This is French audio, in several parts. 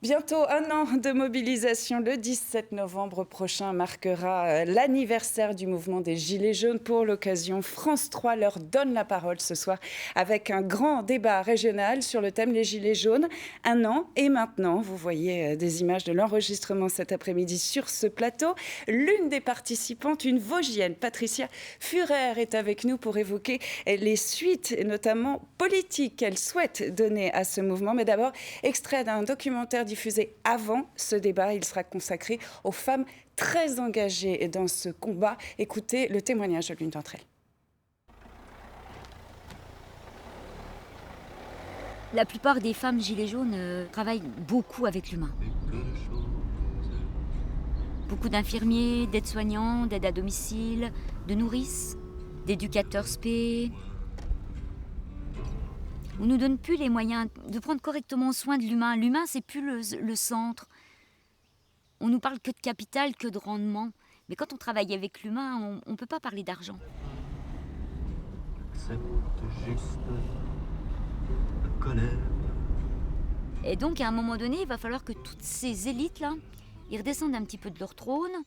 Bientôt un an de mobilisation. Le 17 novembre prochain marquera l'anniversaire du mouvement des Gilets jaunes. Pour l'occasion, France 3 leur donne la parole ce soir avec un grand débat régional sur le thème les Gilets jaunes. Un an et maintenant, vous voyez des images de l'enregistrement cet après-midi sur ce plateau. L'une des participantes, une Vosgienne, Patricia Furer, est avec nous pour évoquer les suites, notamment politiques, qu'elle souhaite donner à ce mouvement. Mais d'abord, extrait d'un documentaire diffusé avant ce débat. Il sera consacré aux femmes très engagées dans ce combat. Écoutez le témoignage de l'une d'entre elles. La plupart des femmes gilets jaunes travaillent beaucoup avec l'humain. Beaucoup d'infirmiers, d'aides-soignants, d'aides à domicile, de nourrices, d'éducateurs spé. On ne nous donne plus les moyens de prendre correctement soin de l'humain. L'humain, c'est plus le centre. On nous parle que de capital, que de rendement. Mais quand on travaille avec l'humain, on ne peut pas parler d'argent. Accepte juste de connaître. Et donc, à un moment donné, il va falloir que toutes ces élites-là, ils redescendent un petit peu de leur trône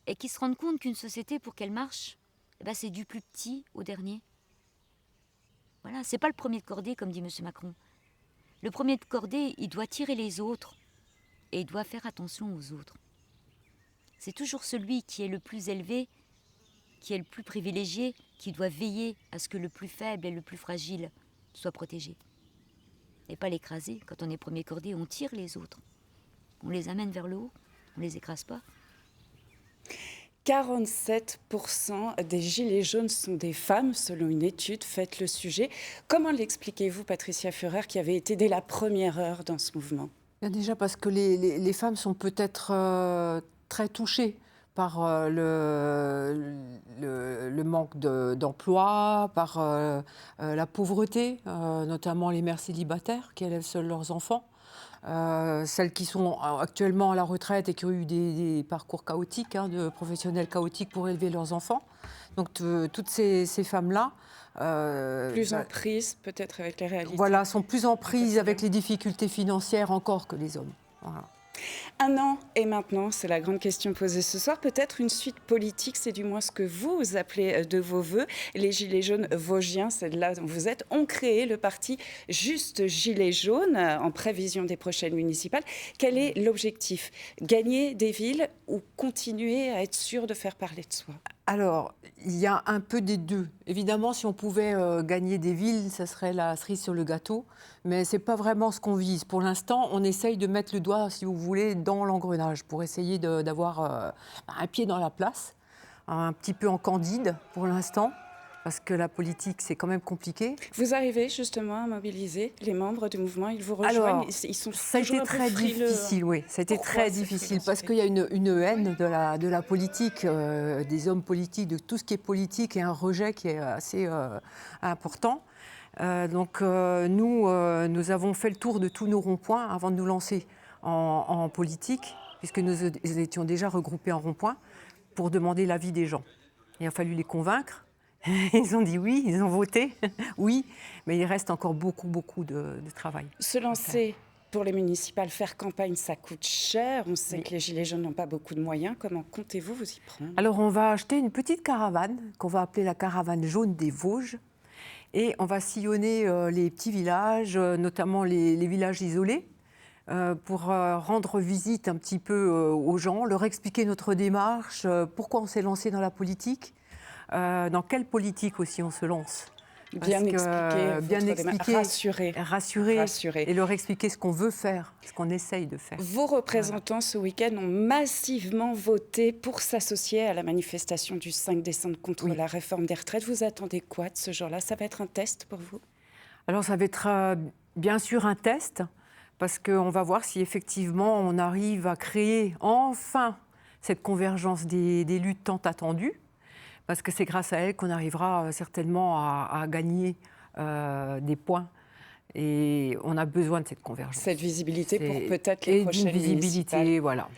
et qu'ils se rendent compte qu'une société, pour qu'elle marche, c'est du plus petit au dernier. Voilà, c'est pas le premier de cordée, comme dit M. Macron. Le premier de cordée, il doit tirer les autres et il doit faire attention aux autres. C'est toujours celui qui est le plus élevé, qui est le plus privilégié, qui doit veiller à ce que le plus faible et le plus fragile soit protégé. Et pas l'écraser. Quand on est premier cordée, on tire les autres. On les amène vers le haut, on les écrase pas. 47% des Gilets jaunes sont des femmes, selon une étude faite le sujet. Comment l'expliquez-vous, Patricia Furer, qui avait été dès la première heure dans ce mouvement ? Déjà parce que les femmes sont peut-être très touchées par le manque d'emploi, par la pauvreté, notamment les mères célibataires qui élèvent seules leurs enfants. Celles qui sont actuellement à la retraite et qui ont eu des parcours chaotiques, de professionnels chaotiques pour élever leurs enfants. Donc toutes ces femmes-là... plus en prise peut-être avec les réalités. Voilà, sont plus en prise avec les difficultés financières encore que les hommes. Voilà. Un an et maintenant, c'est la grande question posée ce soir. Peut-être une suite politique, c'est du moins ce que vous appelez de vos voeux. Les Gilets jaunes vosgiens, c'est là où vous êtes, ont créé le parti Juste Gilets jaunes en prévision des prochaines municipales. Quel est l'objectif ? Gagner des villes ou continuer à être sûr de faire parler de soi ? Alors, il y a un peu des deux. Évidemment, si on pouvait gagner des villes, ça serait la cerise sur le gâteau. Mais ce n'est pas vraiment ce qu'on vise. Pour l'instant, on essaye de mettre le doigt, si vous voulez, dans l'engrenage pour essayer d'avoir un pied dans la place, un petit peu en candide pour l'instant, parce que la politique, c'est quand même compliqué. Vous arrivez justement à mobiliser les membres du mouvement, ils vous rejoignent. Alors, ils sont ça a été très difficile, oui. Ça a été très difficile parce qu'il y a une haine de la politique, des hommes politiques, de tout ce qui est politique et un rejet qui est assez important. Nous avons fait le tour de tous nos ronds-points avant de nous lancer en politique, puisque nous étions déjà regroupés en ronds-points pour demander l'avis des gens. Il a fallu les convaincre. Ils ont dit oui, ils ont voté, oui, mais il reste encore beaucoup de travail. Se lancer pour les municipales, faire campagne, ça coûte cher. On sait Oui. que les Gilets jaunes n'ont pas beaucoup de moyens. Comment comptez-vous vous y prendre ? Alors, on va acheter une petite caravane qu'on va appeler la caravane jaune des Vosges. Et on va sillonner les petits villages, notamment les villages isolés, pour rendre visite un petit peu aux gens, leur expliquer notre démarche, pourquoi on s'est lancé dans la politique. Dans quelle politique aussi on se lance ? Bien expliquer, rassurer et leur expliquer ce qu'on veut faire, ce qu'on essaye de faire. Vos représentants ce week-end ont massivement voté pour s'associer à la manifestation du 5 décembre contre la réforme des retraites. Vous attendez quoi de ce jour-là ? Ça va être un test pour vous ? Alors ça va être bien sûr un test, parce qu'on va voir si effectivement on arrive à créer enfin cette convergence des luttes tant attendues. Parce que c'est grâce à elle qu'on arrivera certainement à gagner des points. Et on a besoin de cette convergence. Cette visibilité pour peut-être les prochaines municipales. Voilà.